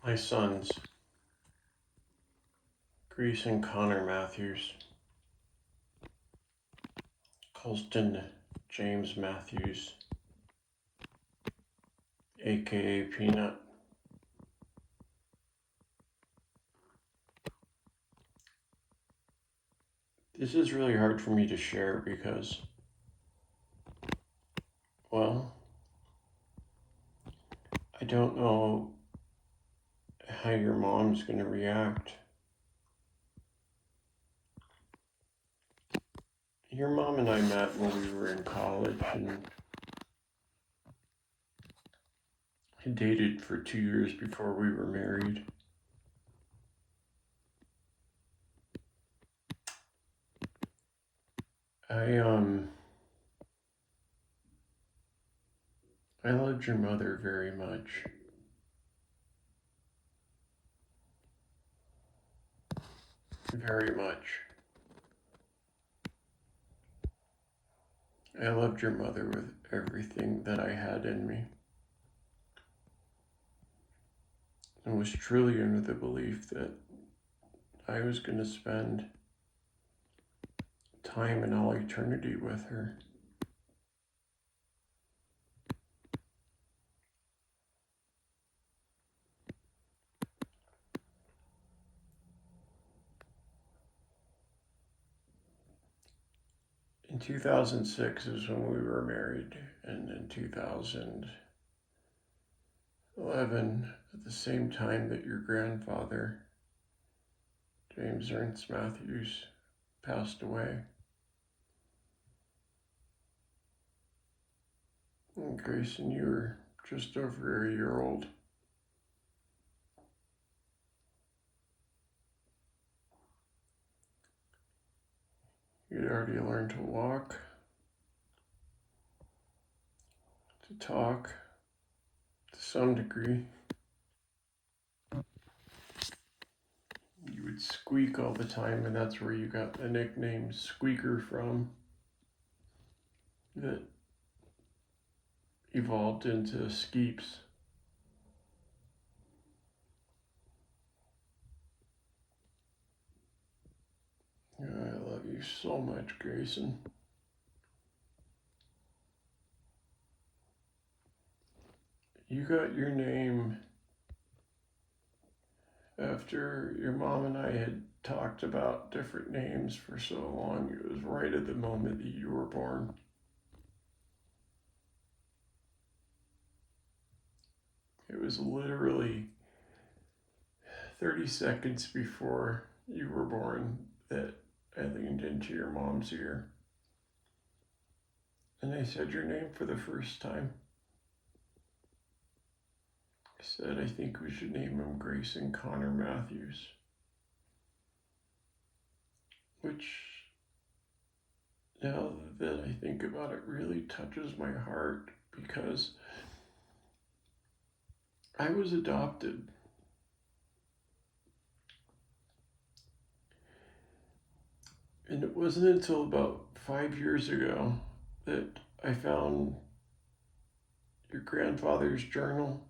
My sons, Grayson Connor Matthews, Colston James Matthews, aka Peanut. This is really hard for me to share because, well, I don't know how your mom's going to react. Your mom and I met when we were in college and dated for 2 years before we were married. I loved your mother very much. Very much. I loved your mother with everything that I had in me. And was truly under the belief that I was going to spend time in all eternity with her. In 2006 is when we were married, and in 2011, at the same time that your grandfather, James Ernst Matthews, passed away. And Grayson, you were just over a year old. You'd already learned to walk, to talk, to some degree. You would squeak all the time, and that's where you got the nickname Squeaker from, that evolved into Skeeps. I love you so much, Grayson. You got your name after your mom and I had talked about different names for so long. It was right at the moment that you were born. It was literally 30 seconds before you were born that I leaned into your mom's ear and I said your name for the first time. I said, I think we should name him Grayson Connor Matthews. Which, now that I think about it, really touches my heart because I was adopted. And it wasn't until about 5 years ago that I found your grandfather's journal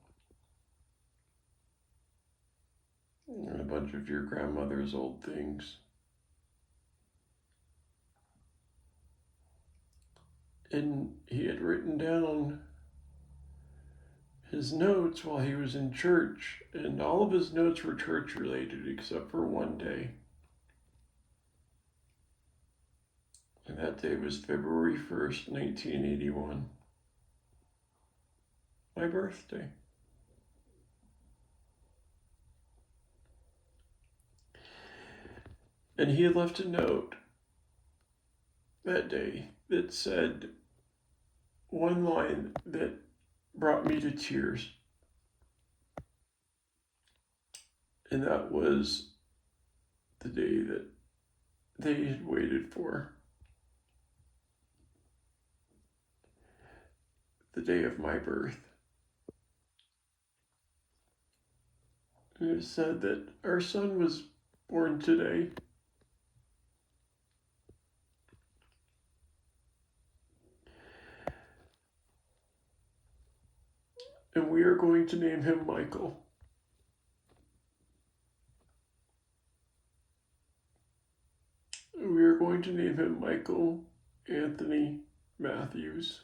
and a bunch of your grandmother's old things. And he had written down his notes while he was in church, and all of his notes were church related except for one day. And that day was February 1st, 1981. My birthday. And he had left a note that day that said one line that brought me to tears. And that was the day that they had waited for. The day of my birth. And it said that our son was born today. And we are going to name him Michael. going to name him Michael Anthony Matthews.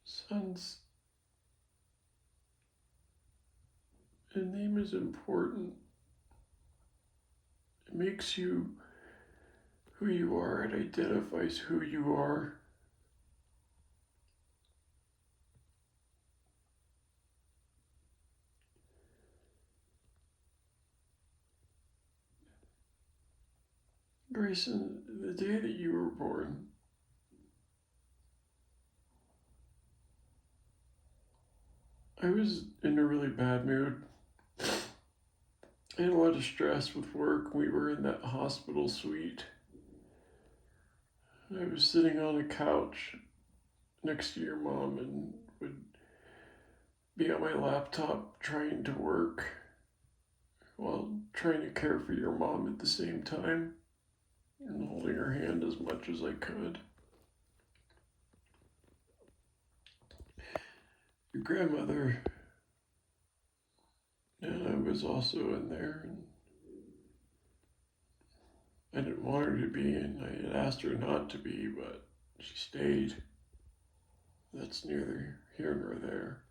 Sons, a name is important. It makes you who you are, it identifies who you are. Grayson, the day that you were born, I was in a really bad mood. I had a lot of stress with work. We were in that hospital suite. I was sitting on a couch next to your mom and would be on my laptop trying to work while trying to care for your mom at the same time and holding her hand as much as I could. Your grandmother and I was also in there, and I didn't want her to be, and I had asked her not to be, but she stayed. That's neither here nor there.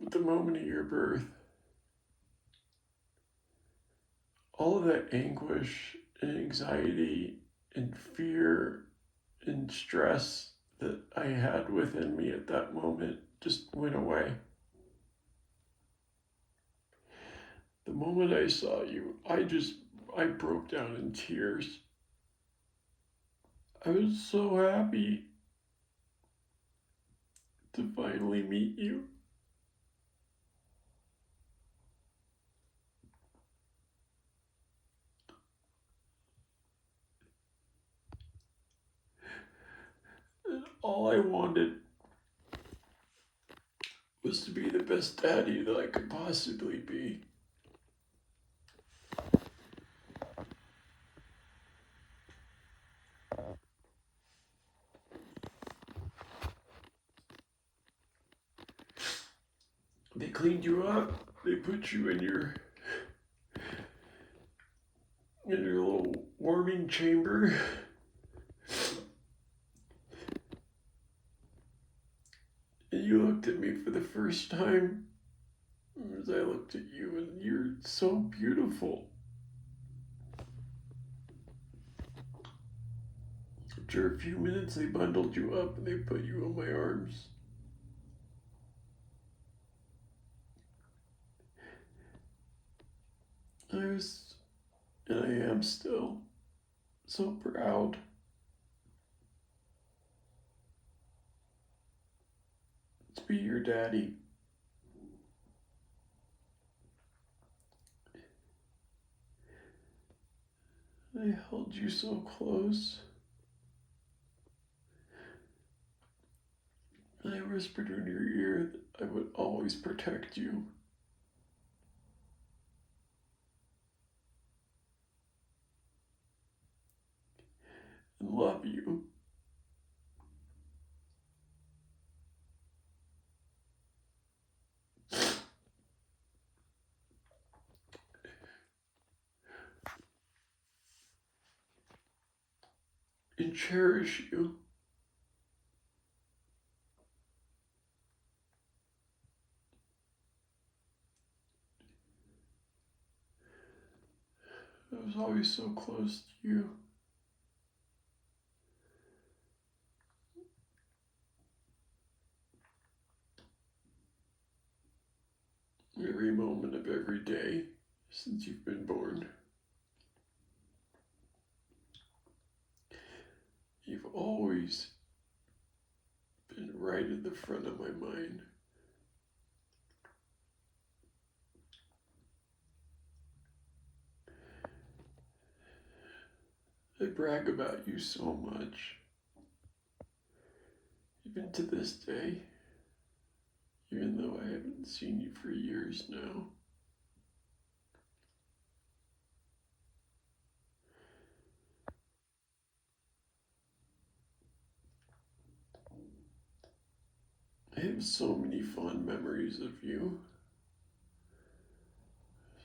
At the moment of your birth, all of that anguish and anxiety and fear and stress that I had within me at that moment just went away. The moment I saw you, I broke down in tears. I was so happy to finally meet you. And all I wanted was to be the best daddy that I could possibly be. They cleaned you up. They put you in your little warming chamber. And you looked at me for the first time as I looked at you, and you're so beautiful. After a few minutes, they bundled you up and they put you in my arms. I was, and I am still, so proud. To be your daddy. I held you so close. And I whispered in your ear that I would always protect you. And love you. And cherish you. I was always so close to you. Every moment of every day since you've been born. You've always been right at the front of my mind. I brag about you so much. Even to this day, even though I haven't seen you for years now. I have so many fond memories of you.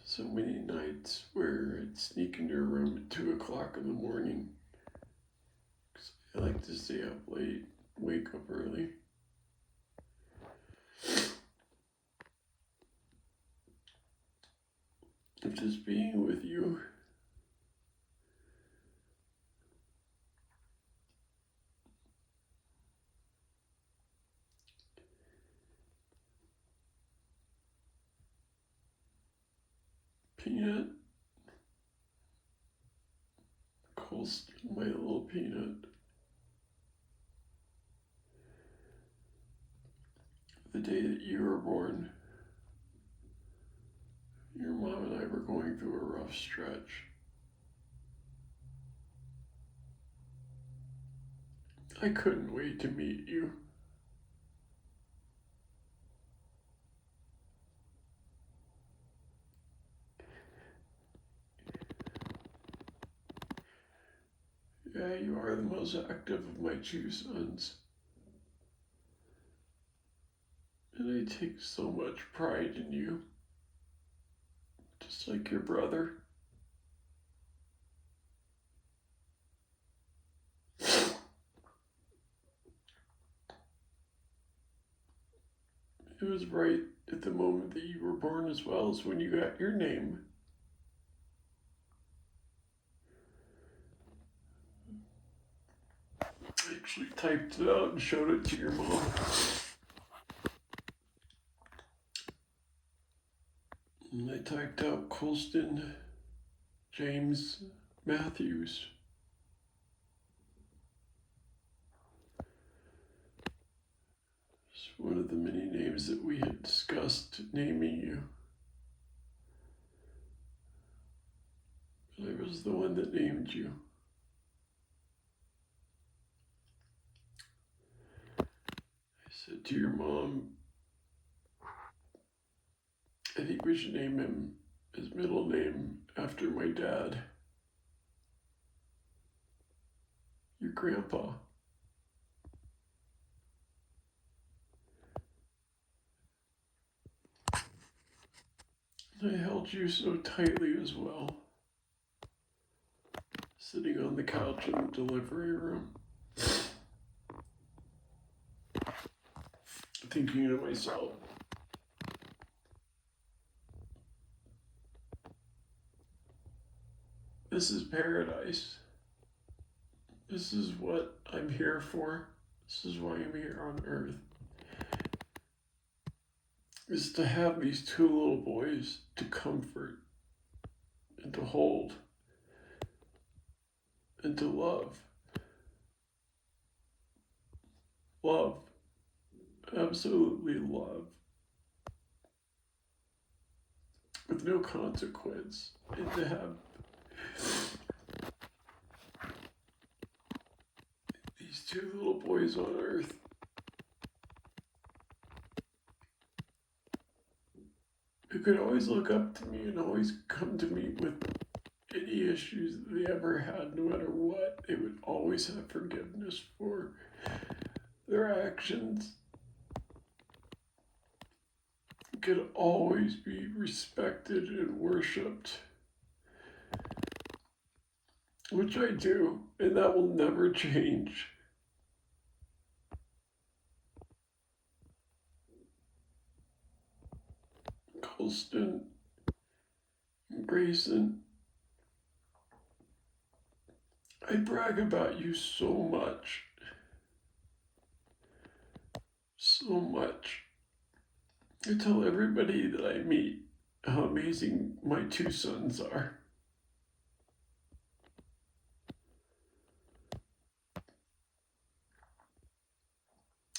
So many nights where I'd sneak into your room at 2 o'clock in the morning. 'Cause I like to stay up late, wake up early. Of just being with you. Peanut. Colston, my little peanut. The day that you were born, your mom and I were going through a rough stretch. I couldn't wait to meet you. Yeah, you are the most active of my two sons. And I take so much pride in you. Just like your brother. It was right at the moment that you were born as well as when you got your name. I actually typed it out and showed it to your mom. And I typed out Colston James Matthews. It's one of the many names that we had discussed naming you. But I was the one that named you. I said to your mom, I think we should name him his middle name after my dad, your grandpa. I held you so tightly as well, sitting on the couch in the delivery room, thinking to myself, this is paradise. This is what I'm here for. This is why I'm here on earth. Is to have these two little boys to comfort and to hold and to love. Love. Absolutely love. With no consequence. And to have these two little boys on earth who could always look up to me and always come to me with any issues that they ever had, no matter what. They would always have forgiveness for their actions. Could always be respected and worshipped. Which I do, and that will never change. Colston, Grayson, I brag about you so much. So much. I tell everybody that I meet how amazing my two sons are.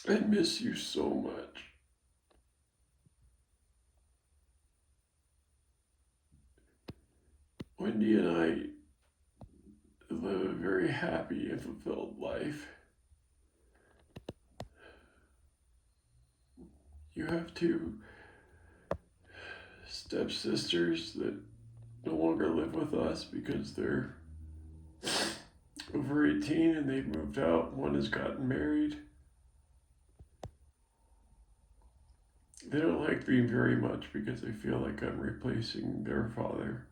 I miss you so much. Wendy and I live a very happy and fulfilled life. You have two stepsisters that no longer live with us because they're over 18 and they've moved out. One has gotten married. They don't like me very much because they feel like I'm replacing their father.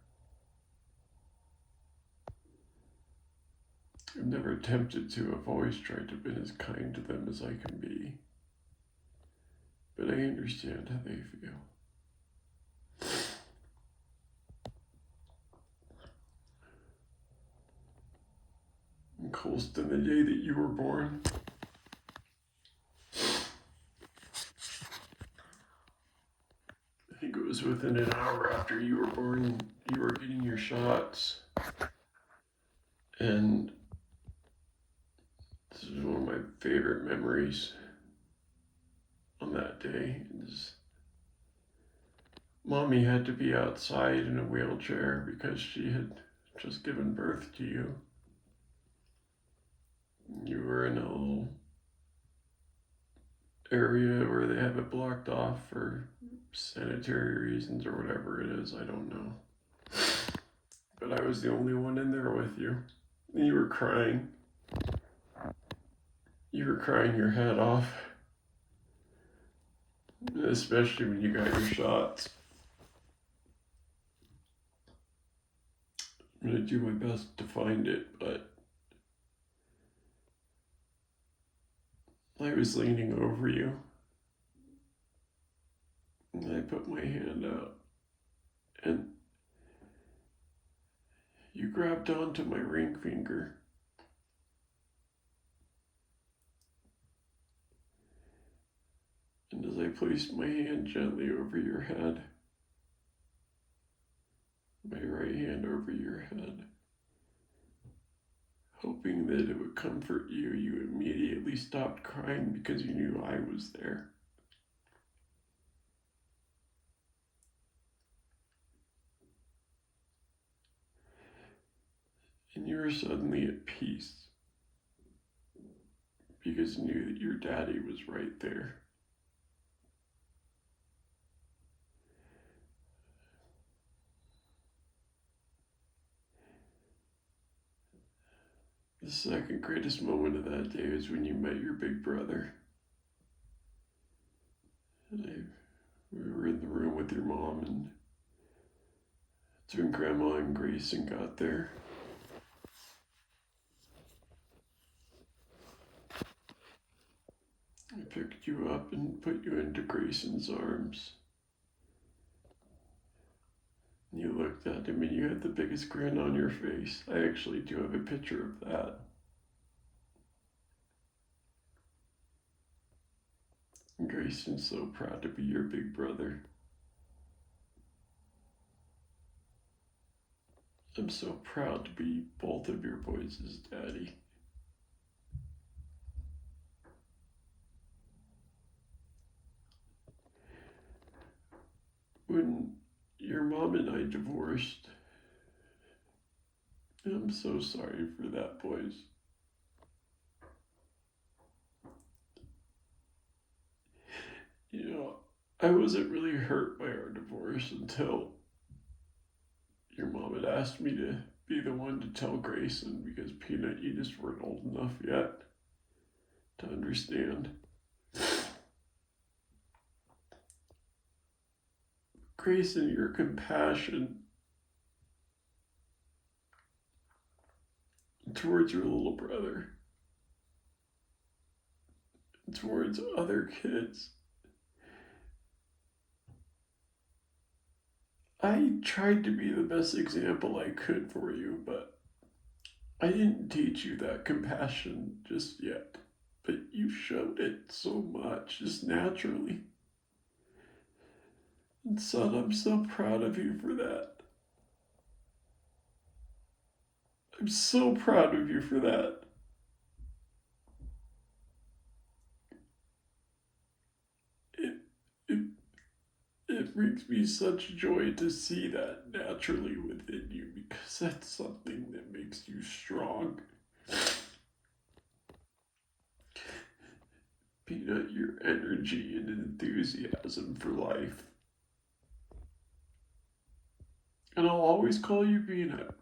I've never attempted to. I've always tried to be as kind to them as I can be. But I understand how they feel. In Colston, the day that you were born, I think it was within an hour after you were born, you were getting your shots. And this is one of my favorite memories on that day. Mommy had to be outside in a wheelchair because she had just given birth to you. You were in a little area where they have it blocked off for sanitary reasons or whatever it is, I don't know. But I was the only one in there with you. And you were crying. You were crying your head off. Especially when you got your shots. I'm going to do my best to find it, but I was leaning over you. And I put my hand out. And you grabbed onto my ring finger. And as I placed my hand gently over your head, my right hand over your head, hoping that it would comfort you, you immediately stopped crying because you knew I was there. And you were suddenly at peace because you knew that your daddy was right there. The second greatest moment of that day was when you met your big brother. And we were in the room with your mom, and it's when Grandma and Grayson got there. I picked you up and put you into Grayson's arms. You looked at him and you had the biggest grin on your face. I actually do have a picture of that. And Grayson's so proud to be your big brother. I'm so proud to be both of your boys' daddy. When your mom and I divorced, I'm so sorry for that, boys. You know, I wasn't really hurt by our divorce until your mom had asked me to be the one to tell Grayson because Peanut, you just weren't old enough yet to understand. Grayson, your compassion towards your little brother, towards other kids. I tried to be the best example I could for you, but I didn't teach you that compassion just yet. But you showed it so much, just naturally. And son, I'm so proud of you for that. I'm so proud of you for that. It, it, it brings me such joy to see that naturally within you because that's something that makes you strong. Peanut, your energy and enthusiasm for life. And I'll always call you Peanut.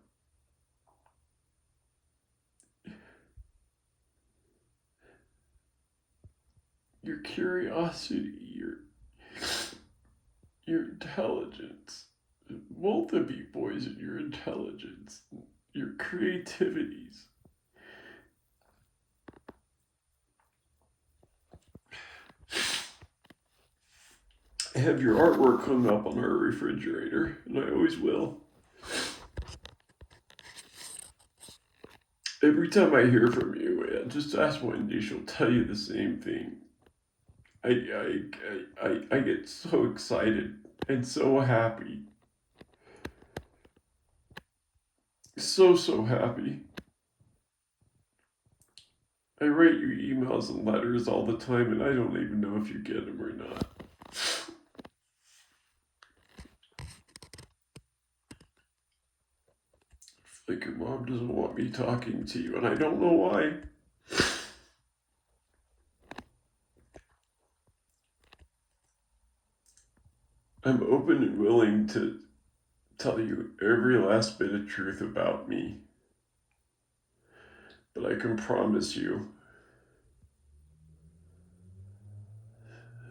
Your curiosity, your intelligence. Both of you boys and your intelligence, your creativities. I have your artwork hung up on our refrigerator, and I always will. Every time I hear from you, just ask Wendy, she'll tell you the same thing. I get so excited and so happy. So happy. I write you emails and letters all the time, and I don't even know if you get them or not. It's like your mom doesn't want me talking to you, and I don't know why. I'm open and willing to tell you every last bit of truth about me. But I can promise you,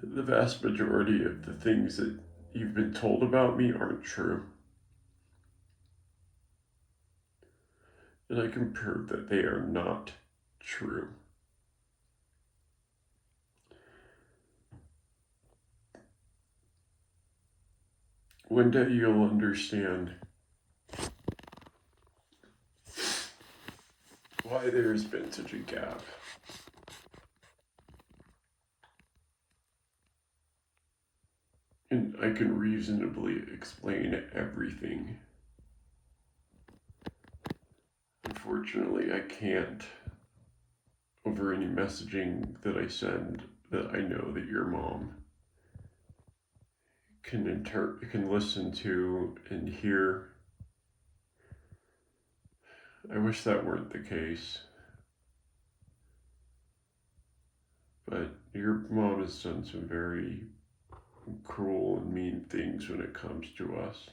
the vast majority of the things that you've been told about me aren't true. And I can prove that they are not true. One day you'll understand why there's been such a gap. And I can reasonably explain everything. Unfortunately, I can't over any messaging that I send that I know that your mom can listen to and hear. I wish that weren't the case. But your mom has done some very cruel and mean things when it comes to us.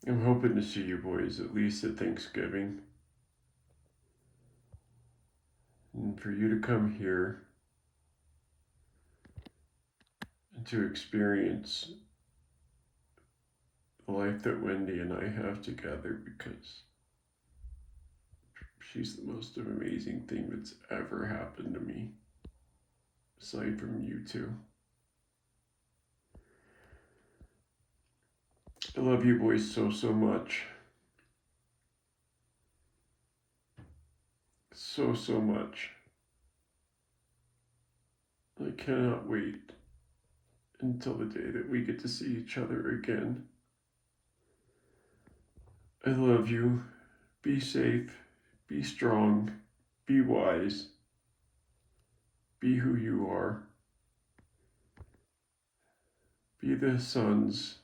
I'm hoping to see you boys at least at Thanksgiving. And for you to come here and to experience the life that Wendy and I have together, because she's the most amazing thing that's ever happened to me, aside from you two. I love you boys so much. So much. I cannot wait until the day that we get to see each other again. I love you. Be safe. Be strong. Be wise. Be who you are. Be the sons.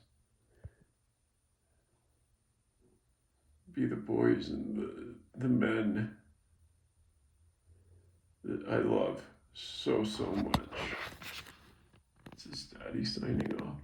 Be the boys and the men that I love so much. This is Daddy signing off.